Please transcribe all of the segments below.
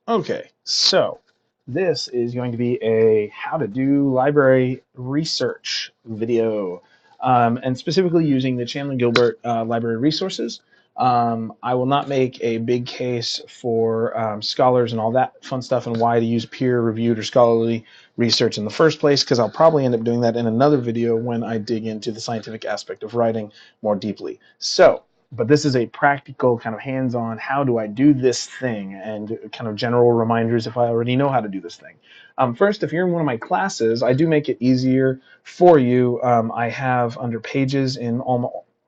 Okay, so this is going to be a how to do library research video, and specifically using the Chandler Gilbert library resources. I will not make a big case for scholars and all that fun stuff and why to use peer-reviewed or scholarly research in the first place, because I'll probably end up doing that in another video when I dig into the scientific aspect of writing more deeply. But this is a practical kind of hands-on, how do I do this thing, and kind of general reminders if I already know how to do this thing. First, if you're in one of my classes, I do make it easier for you. I have under pages in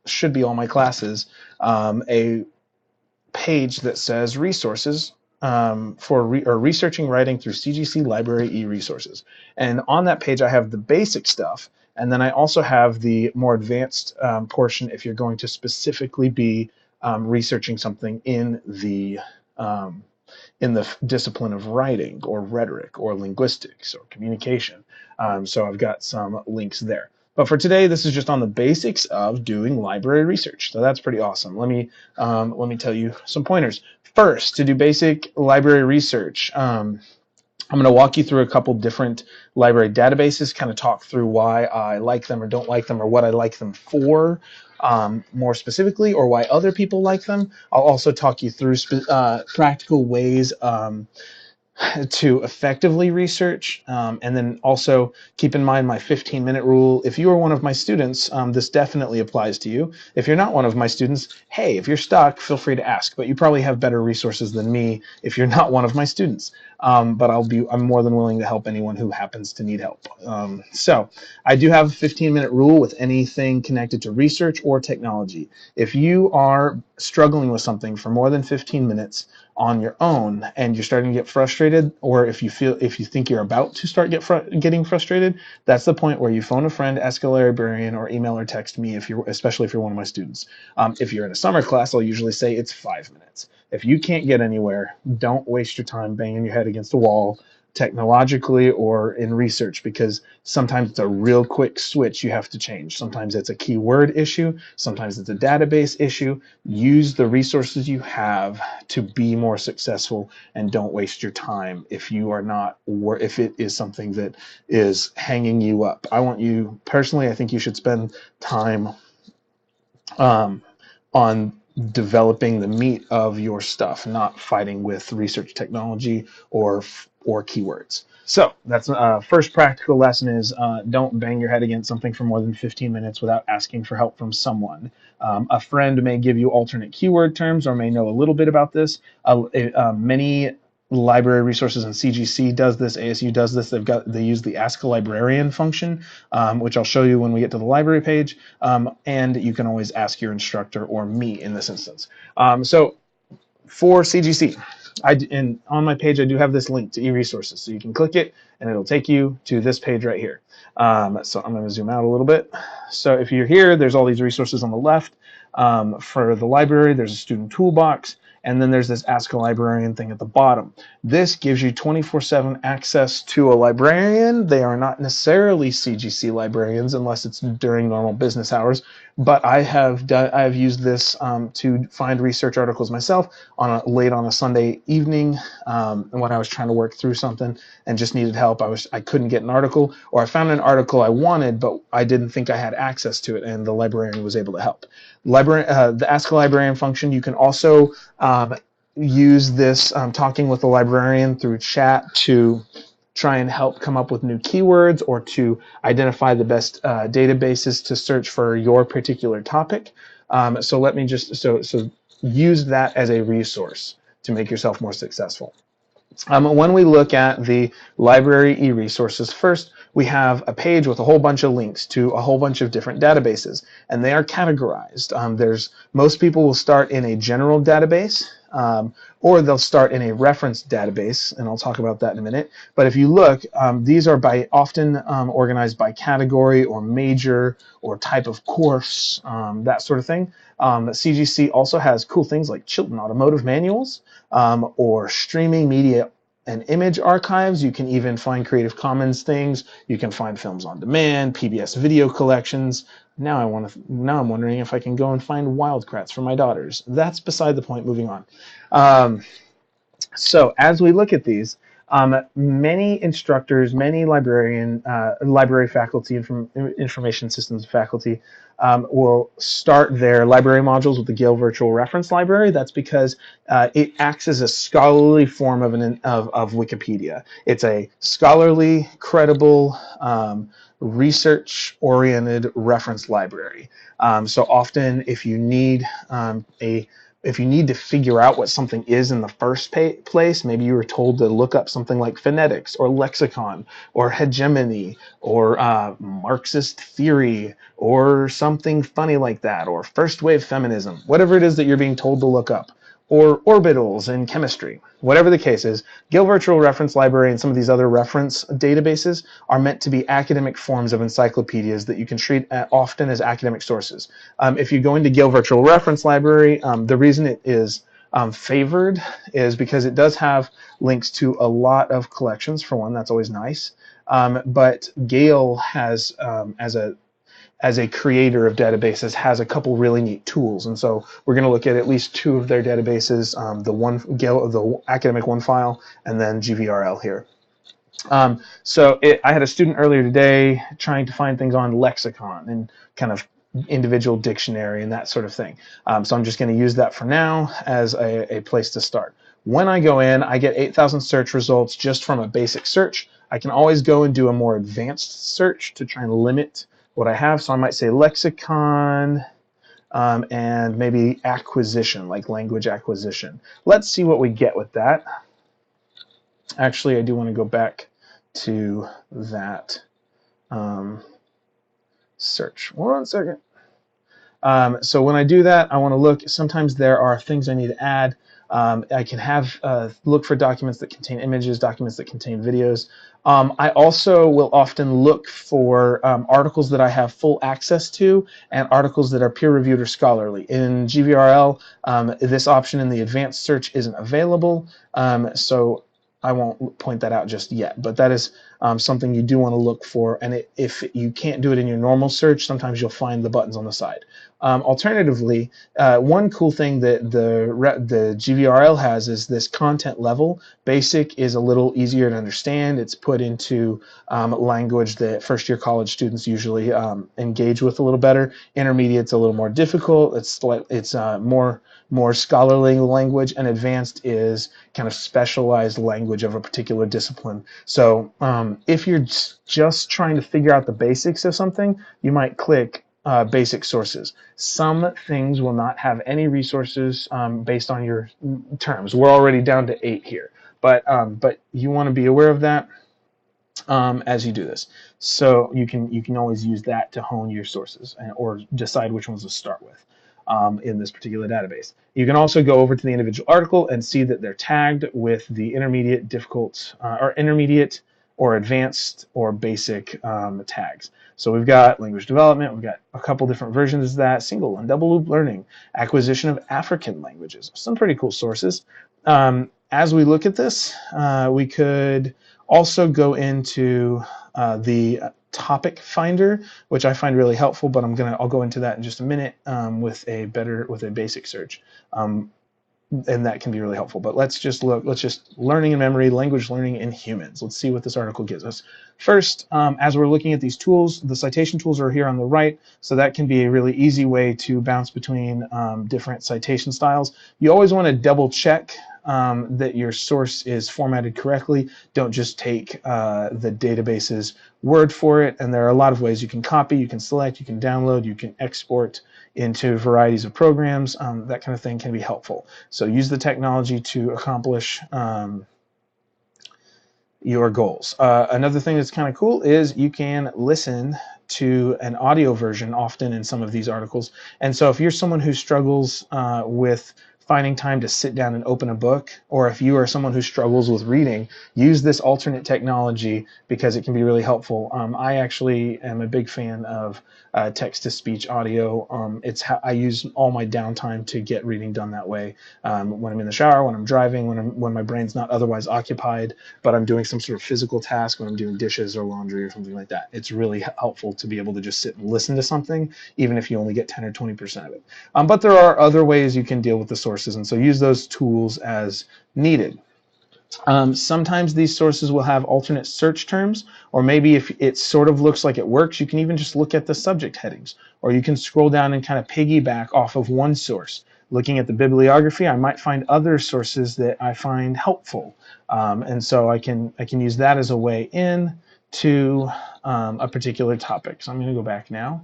should be all my classes, a page that says resources for researching writing through CGC Library e-resources. And on that page, I have the basic stuff. And then I also have the more advanced portion if you're going to specifically be researching something um, in the discipline of writing or rhetoric or linguistics or communication. So I've got some links there. But for today, this is just on the basics of doing library research. So that's pretty awesome. Let me tell you some pointers. First, to do basic library research, I'm going to walk you through a couple different library databases, kind of talk through why I like them or don't like them, or what I like them for more specifically, or why other people like them. I'll also talk you through practical ways to effectively research. And then also keep in mind my 15-minute rule. If you are one of my students, this definitely applies to you. If you're not one of my students, hey, if you're stuck, feel free to ask. But you probably have better resources than me if you're not one of my students. But I'm more than willing to help anyone who happens to need help. So I do have a 15-minute rule with anything connected to research or technology. If you are struggling with something for more than 15 minutes, on your own and you're starting to get frustrated, or if you think you're about to start getting frustrated, that's the point where you phone a friend, ask a librarian, or email or text me, especially if you're one of my students. If you're in a summer class, I'll usually say it's 5 minutes. If you can't get anywhere, don't waste your time banging your head against the wall technologically or in research, because sometimes it's a real quick switch you have to change. Sometimes it's a keyword issue, sometimes it's a database issue. Use the resources you have to be more successful, and don't waste your time if if it is something that is hanging you up. I think you should spend time um, on developing the meat of your stuff, not fighting with research technology or keywords. So that's first practical lesson is don't bang your head against something for more than 15 minutes without asking for help from someone. A friend may give you alternate keyword terms or may know a little bit about this. Many library resources, and CGC does this, ASU does this. They use the Ask a Librarian function, which I'll show you when we get to the library page. And you can always ask your instructor or me in this instance. So for CGC, and on my page I do have this link to eResources, so you can click it and it'll take you to this page right here. So I'm going to zoom out a little bit. So if you're here, there's all these resources on the left. For the library, there's a student toolbox, and then there's this Ask a Librarian thing at the bottom. This gives you 24/7 access to a librarian. They are not necessarily CGC librarians unless it's during normal business hours, but I have used this to find research articles myself late on a Sunday evening, when I was trying to work through something and just needed help. I couldn't get an article, or I found an article I wanted, but I didn't think I had access to it, and the librarian was able to help. The Ask a Librarian function, you can also use this talking with the librarian through chat to try and help come up with new keywords or to identify the best databases to search for your particular topic. So let me just use that as a resource to make yourself more successful. When we look at the library e-resources, first we have a page with a whole bunch of links to a whole bunch of different databases, and they are categorized. Most people will start in a general database, or they'll start in a reference database, and I'll talk about that in a minute. But if you look, these are often organized by category or major or type of course, that sort of thing. CGC also has cool things like Chilton Automotive Manuals, or streaming media and image archives. You can even find Creative Commons things. You can find films on demand, PBS video collections. Now I'm wondering if I can go and find Wildcrats for my daughters. That's beside the point. Moving on. So as we look at these, many instructors, many library faculty, information systems faculty will start their library modules with the Gale Virtual Reference Library. That's because it acts as a scholarly form of Wikipedia. It's a scholarly, credible, research-oriented reference library. So often, if you need to figure out what something is in the first place, maybe you were told to look up something like phonetics or lexicon or hegemony or Marxist theory or something funny like that, or first wave feminism, whatever it is that you're being told to look up, or orbitals in chemistry. Whatever the case is, Gale Virtual Reference Library and some of these other reference databases are meant to be academic forms of encyclopedias that you can treat often as academic sources. If you go into Gale Virtual Reference Library, the reason it is favored is because it does have links to a lot of collections. For one, that's always nice. But Gale has, as a creator of databases, has a couple really neat tools, and so we're going to look at least two of their databases: the academic OneFile, and then GVRL here. I had a student earlier today trying to find things on lexicon and kind of individual dictionary and that sort of thing. So I'm just going to use that for now as a place to start. When I go in, I get 8,000 search results just from a basic search. I can always go and do a more advanced search to try and limit what I have. So I might say lexicon and maybe acquisition, like language acquisition. Let's see what we get with that. Actually, I do want to go back to that search. 1 second. So when I do that, I want to look. Sometimes there are things I need to add. I can have look for documents that contain images, documents that contain videos. I also will often look for articles that I have full access to and articles that are peer-reviewed or scholarly. In GVRL, this option in the advanced search isn't available, so I won't point that out just yet, but that is something you do want to look for. And if you can't do it in your normal search, sometimes you'll find the buttons on the side. Alternatively, one cool thing that the GVRL has is this content level. Basic is a little easier to understand. It's put into language that first-year college students usually engage with a little better. Intermediate's a little more difficult. It's more scholarly language, and advanced is kind of specialized language of a particular discipline. So if you're just trying to figure out the basics of something, you might click basic sources. Some things will not have any resources based on your terms. We're already down to 8 here, but you want to be aware of that as you do this. So you can always use that to hone your sources or decide which ones to start with. In this particular database. You can also go over to the individual article and see that they're tagged with the intermediate, difficult, or intermediate, or advanced, or basic tags. So we've got language development, we've got a couple different versions of that, single and double loop learning, acquisition of African languages, some pretty cool sources. As we look at this, we could also go into the topic finder, which I find really helpful, but I'll go into that in just a minute with a basic search. And that can be really helpful. But let's just learning and memory, language learning in humans. Let's see what this article gives us. First, as we're looking at these tools, the citation tools are here on the right, so that can be a really easy way to bounce between different citation styles. You always want to double check that your source is formatted correctly. Don't just take the database's word for it. And there are a lot of ways you can copy, you can select, you can download, you can export into varieties of programs. That kind of thing can be helpful. So use the technology to accomplish your goals. Another thing that's kind of cool is you can listen to an audio version often in some of these articles. And so if you're someone who struggles with finding time to sit down and open a book, or if you are someone who struggles with reading, use this alternate technology because it can be really helpful. I actually am a big fan of text-to-speech audio. I use all my downtime to get reading done that way. When I'm in the shower, when I'm driving, when my brain's not otherwise occupied, but I'm doing some sort of physical task, when I'm doing dishes or laundry or something like that. It's really helpful to be able to just sit and listen to something, even if you only get 10 or 20% of it. But there are other ways you can deal with the sources, and so use those tools as needed. Sometimes these sources will have alternate search terms, or maybe if it sort of looks like it works, you can even just look at the subject headings, or you can scroll down and kind of piggyback off of one source. Looking at the bibliography, I might find other sources that I find helpful, and so I can use that as a way in to a particular topic. So I'm going to go back now.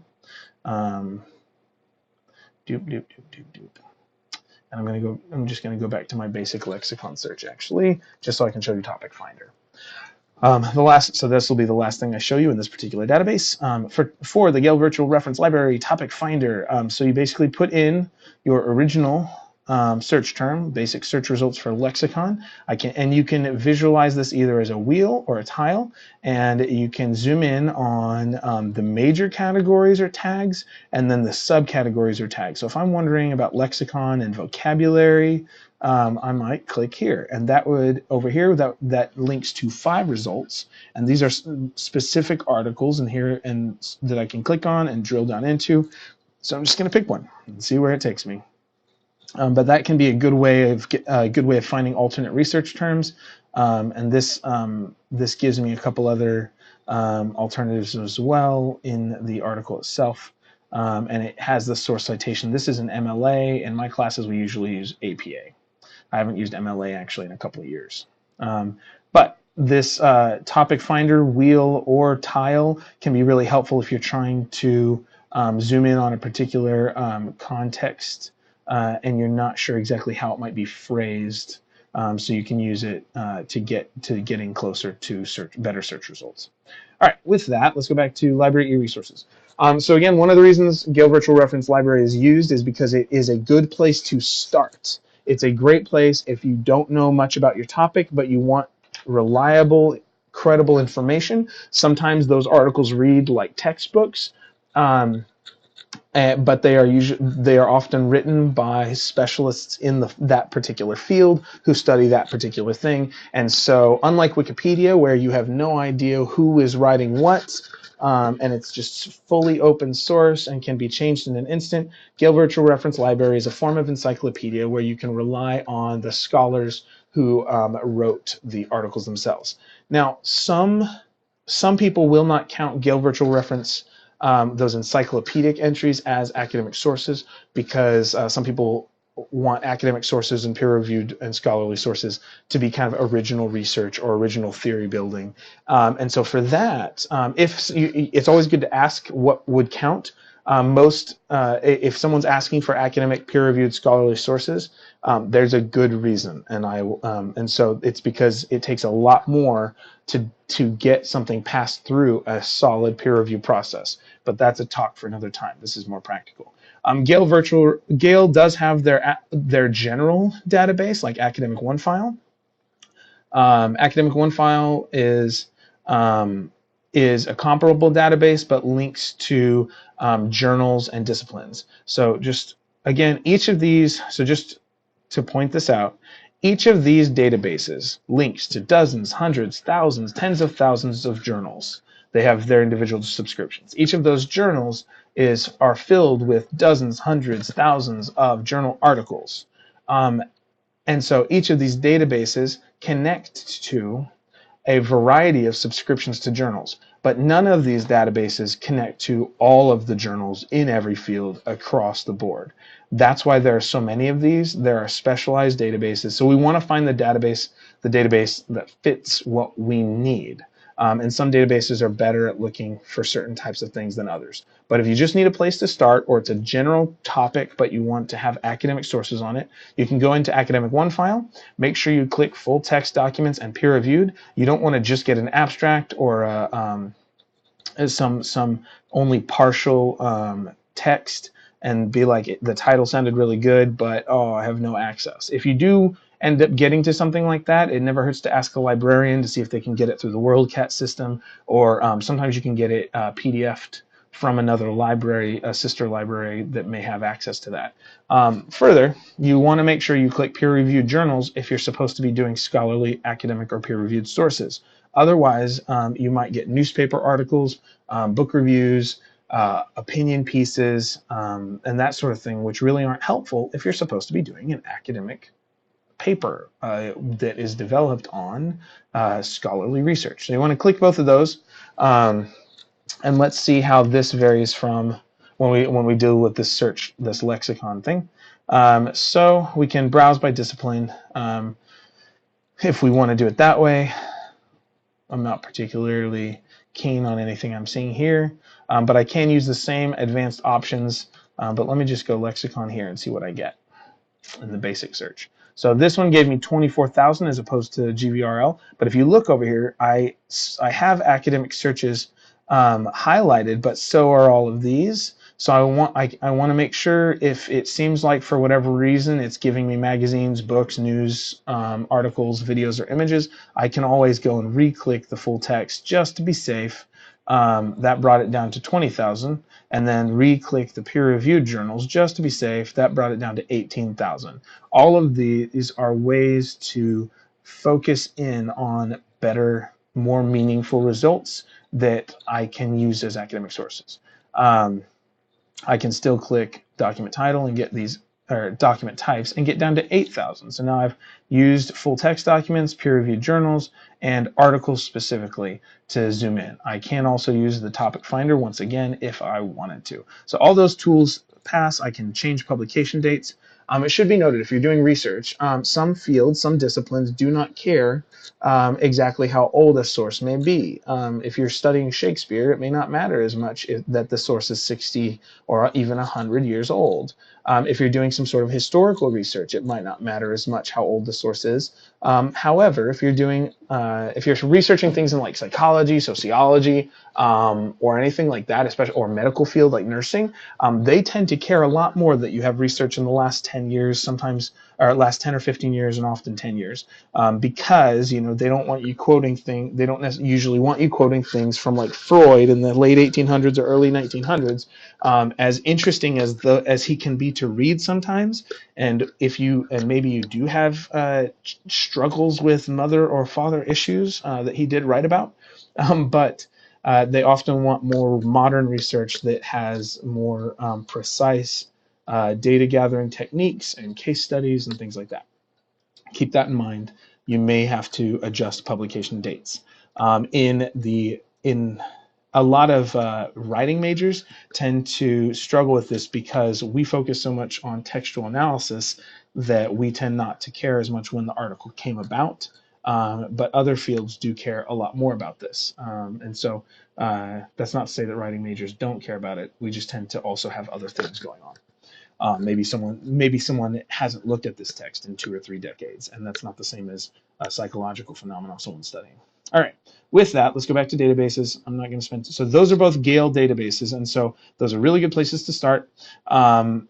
Doop, doop, doop, doop, doop. And I'm just going to go back to my basic lexicon search actually, just so I can show you Topic Finder. So this will be the last thing I show you in this particular database. For the Gale Virtual Reference Library Topic Finder, so you basically put in your original search term, basic search results for lexicon. And you can visualize this either as a wheel or a tile, and you can zoom in on the major categories or tags, and then the subcategories or tags. So if I'm wondering about lexicon and vocabulary, I might click here, and that would over here that links to 5 results, and these are specific articles in here and that I can click on and drill down into. So I'm just going to pick one and see where it takes me. But that can be a good way of finding alternate research terms, and this gives me a couple other alternatives as well in the article itself. And it has the source citation. This is an MLA. In my classes, we usually use APA. I haven't used MLA actually in a couple of years. But this topic finder wheel or tile can be really helpful if you're trying to zoom in on a particular context and you're not sure exactly how it might be phrased. So you can use it to getting closer to better search results. All right, with that, let's go back to library e-resources. So again, one of the reasons Gale Virtual Reference Library is used is because it is a good place to start. It's a great place if you don't know much about your topic, but you want reliable, credible information. Sometimes those articles read like textbooks, but they are often written by specialists in that particular field who study that particular thing. And so, unlike Wikipedia, where you have no idea who is writing what, and it's just fully open source and can be changed in an instant, Gale Virtual Reference Library is a form of encyclopedia where you can rely on the scholars who wrote the articles themselves. Now, some people will not count Gale Virtual Reference those encyclopedic entries as academic sources because some people want academic sources and peer-reviewed and scholarly sources to be kind of original research or original theory building. And so for that, it's always good to ask what would count. If someone's asking for academic peer-reviewed scholarly sources, there's a good reason, and so it's because it takes a lot more to get something passed through a solid peer review process. But that's a talk for another time. This is more practical. Gale does have their general database, like Academic OneFile. Academic OneFile is a comparable database, but links to journals and disciplines. So just again, each of these. So just to point this out, each of these databases links to dozens, hundreds, thousands, tens of thousands of journals. They have their individual subscriptions. Each of those journals are filled with dozens, hundreds, thousands of journal articles. And so each of these databases connect to a variety of subscriptions to journals, but none of these databases connect to all of the journals in every field across the board. That's why there are so many of these. There are specialized databases. So we want to find the database that fits what we need. And some databases are better at looking for certain types of things than others. But if you just need a place to start, or it's a general topic, but you want to have academic sources on it, you can go into Academic OneFile. Make sure you click full text documents and peer reviewed. You don't want to just get an abstract or some only partial text and be like, the title sounded really good, but I have no access. If you do end up getting to something like that, it never hurts to ask a librarian to see if they can get it through the WorldCat system, or sometimes you can get it PDF'd from another library, a sister library that may have access to that. Further, you want to make sure you click peer-reviewed journals if you're supposed to be doing scholarly, academic, or peer-reviewed sources. Otherwise, you might get newspaper articles, book reviews, opinion pieces, and that sort of thing, which really aren't helpful if you're supposed to be doing an academic paper that is developed on scholarly research. So you want to click both of those, and let's see how this varies from when we deal with this search, this lexicon thing. So we can browse by discipline if we want to do it that way. I'm not particularly keen on anything I'm seeing here, but I can use the same advanced options. But let me just go lexicon here and see what I get in the basic search. So this one gave me 24,000 as opposed to GVRL. But if you look over here, I have academic searches highlighted, but so are all of these. So I want to make sure if it seems like for whatever reason it's giving me magazines, books, news, articles, videos, or images, I can always go and re-click the full text just to be safe. That brought it down to 20,000, and then re-click the peer-reviewed journals just to be safe. That brought it down to 18,000. All of these are ways to focus in on better, more meaningful results that I can use as academic sources. I can still click document title and get these, or document types, and get down to 8,000. So now I've used full text documents, peer-reviewed journals, and articles specifically to zoom in. I can also use the topic finder once again if I wanted to. So all those tools pass. I can change publication dates. It should be noted, if you're doing research, some fields, some disciplines do not care exactly how old a source may be. If you're studying Shakespeare, it may not matter as much that the source is 60 or even 100 years old. If you're doing some sort of historical research, it might not matter as much how old the source is. However, if you're researching things in like psychology, sociology, or anything like that, especially or medical field like nursing, they tend to care a lot more that you have research in the last 10 years, sometimes, or last 10 or 15 years, and often 10 years, because they don't want you quoting things. They don't usually want you quoting things from like Freud in the late 1800s or early 1900s. As interesting as he can be to read sometimes, and maybe you do have struggles with mother or father issues that he did write about, but they often want more modern research that has more precise data gathering techniques and case studies and things like that. Keep that in mind. You may have to adjust publication dates. In a lot of writing majors tend to struggle with this because we focus so much on textual analysis that we tend not to care as much when the article came about. But other fields do care a lot more about this. And so that's not to say that writing majors don't care about it. We just tend to also have other things going on. Maybe someone hasn't looked at this text in 2 or 3 decades, and that's not the same as a psychological phenomenon someone's studying. All right, with that, let's go back to databases. I'm not going to spend, so those are both Gale databases, and so those are really good places to start. The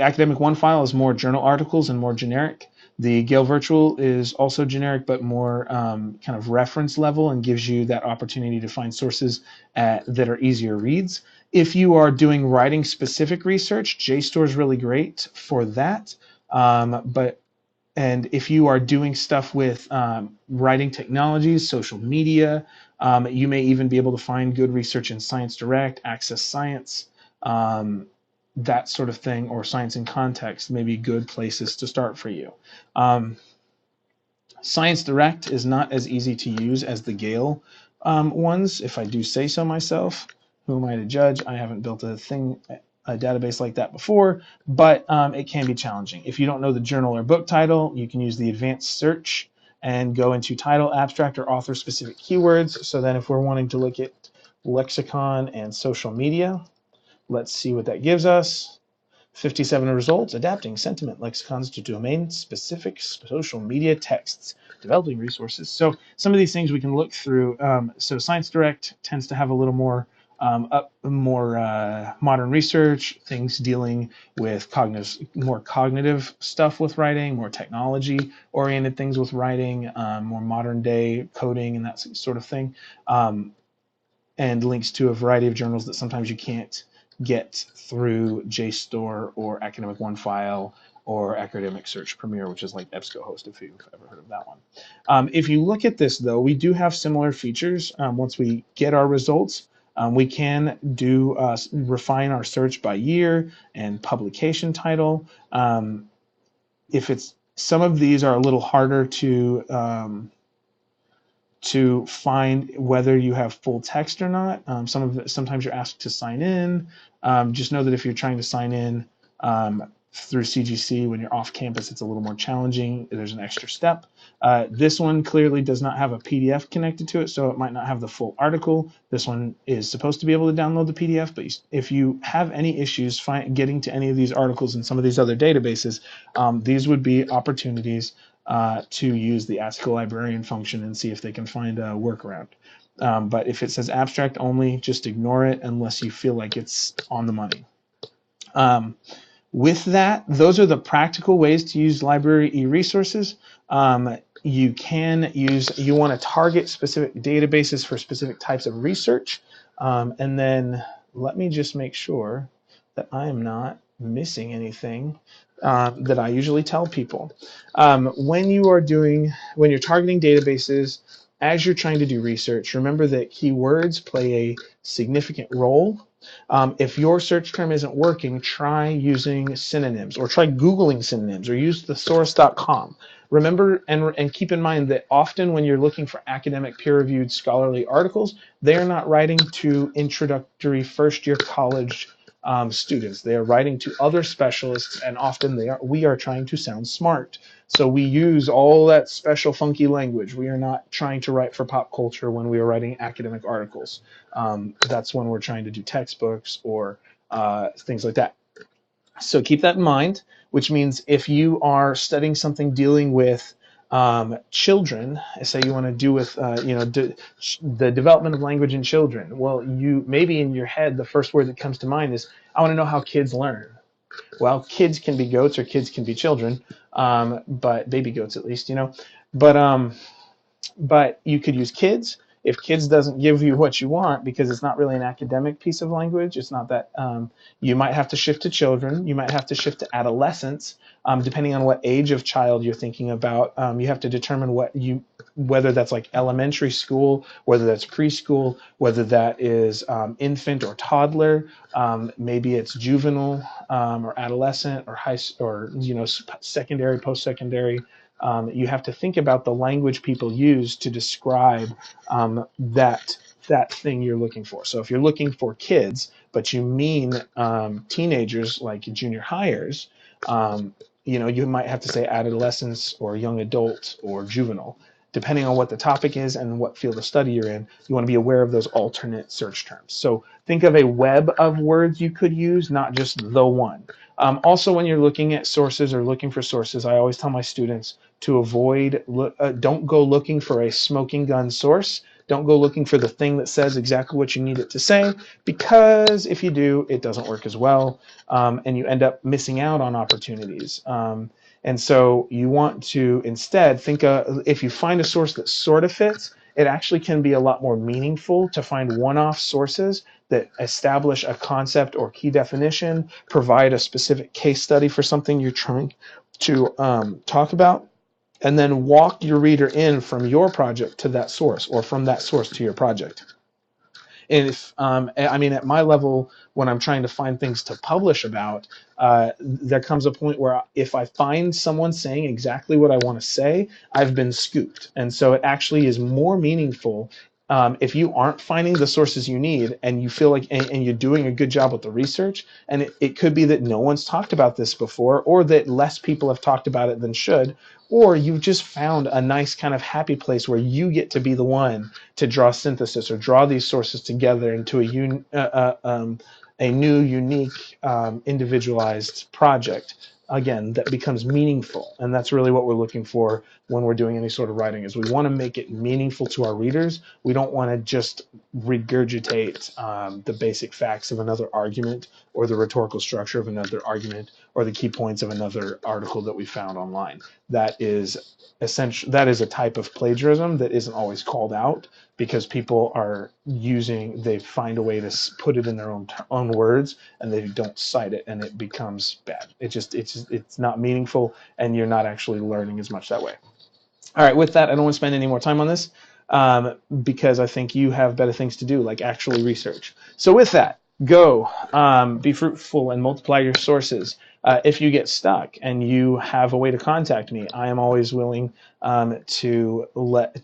Academic One file is more journal articles and more generic. The Gale Virtual is also generic, but more kind of reference level and gives you that opportunity to find sources that are easier reads. If you are doing writing specific research, JSTOR is really great for that. And if you are doing stuff with writing technologies, social media, you may even be able to find good research in Science Direct, Access Science, that sort of thing, or Science in Context may be good places to start for you. Science Direct is not as easy to use as the Gale ones, if I do say so myself. Who am I to judge? I haven't built a database like that before, but it can be challenging. If you don't know the journal or book title, you can use the advanced search and go into title, abstract, or author-specific keywords. So then if we're wanting to look at lexicon and social media, let's see what that gives us. 57 results, adapting sentiment lexicons to domain-specific social media texts, developing resources. So some of these things we can look through. So Science Direct tends to have a little more modern research, things dealing with more cognitive stuff with writing, more technology-oriented things with writing, more modern-day coding and that sort of thing, and links to a variety of journals that sometimes you can't get through JSTOR or Academic One File or Academic Search Premier, which is like EBSCOhost, if you've ever heard of that one. If you look at this, though, we do have similar features. Once we get our results, we can do refine our search by year and publication title. If it's some of these are a little harder to find whether you have full text or not. Sometimes you're asked to sign in. Just know that if you're trying to sign in through CGC when you're off campus, it's a little more challenging. There's an extra step. This one clearly does not have a PDF connected to it, so it might not have the full article. This one is supposed to be able to download the PDF, but if you have any issues getting to any of these articles in some of these other databases, these would be opportunities to use the Ask a Librarian function and see if they can find a workaround. But if it says abstract only, just ignore it unless you feel like it's on the money. With that, those are the practical ways to use library e-resources. You want to target specific databases for specific types of research. And then let me just make sure that I am not missing anything that I usually tell people. When you're targeting databases, as you're trying to do research, remember that keywords play a significant role. If your search term isn't working, try using synonyms, or try Googling synonyms, or use thesaurus.com. Remember and keep in mind that often when you're looking for academic peer-reviewed scholarly articles, they are not writing to introductory first-year college students. They are writing to other specialists, and often we are trying to sound smart. So we use all that special funky language. We are not trying to write for pop culture when we are writing academic articles. That's when we're trying to do textbooks or things like that. So keep that in mind, which means if you are studying something dealing with children, say you want to do with the development of language in children, well, you maybe in your head the first word that comes to mind is, I want to know how kids learn. Well, kids can be goats or kids can be children, but baby goats at least, but you could use kids. If kids doesn't give you what you want because it's not really an academic piece of language, it's not that, you might have to shift to children. You might have to shift to adolescents, depending on what age of child you're thinking about. You have to determine whether that's like elementary school, whether that's preschool, whether that is infant or toddler, maybe it's juvenile or adolescent or secondary, post-secondary. You have to think about the language people use to describe that thing you're looking for. So if you're looking for kids, but you mean teenagers like junior hires, you might have to say adolescents or young adult or juvenile. Depending on what the topic is and what field of study you're in, you want to be aware of those alternate search terms. So think of a web of words you could use, not just the one. Also, when you're looking at sources or looking for sources, I always tell my students to don't go looking for a smoking gun source. Don't go looking for the thing that says exactly what you need it to say, because if you do, it doesn't work as well, and you end up missing out on opportunities. And so you want to instead think if you find a source that sort of fits, it actually can be a lot more meaningful to find one-off sources that establish a concept or key definition, provide a specific case study for something you're trying to talk about, and then walk your reader in from your project to that source, or from that source to your project. And at my level, when I'm trying to find things to publish about, there comes a point where if I find someone saying exactly what I want to say, I've been scooped. And so it actually is more meaningful if you aren't finding the sources you need and you feel like, and you're doing a good job with the research, and it could be that no one's talked about this before, or that less people have talked about it than should, or you've just found a nice kind of happy place where you get to be the one to draw synthesis or draw these sources together into a new, unique, individualized project, again, that becomes meaningful. And that's really what we're looking for when we're doing any sort of writing, is we want to make it meaningful to our readers. We don't want to just regurgitate the basic facts of another argument, or the rhetorical structure of another argument, or the key points of another article that we found online. That is a type of plagiarism that isn't always called out, because people they find a way to put it in their own words, and they don't cite it, and it becomes bad. It's not meaningful, and you're not actually learning as much that way. All right, with that, I don't want to spend any more time on this, because I think you have better things to do, like actually research. So with that, go be fruitful and multiply your sources. If you get stuck and you have a way to contact me, I am always willing to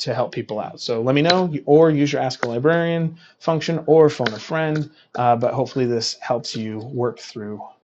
help people out. So let me know, or use your Ask a Librarian function, or phone a friend. But hopefully this helps you work through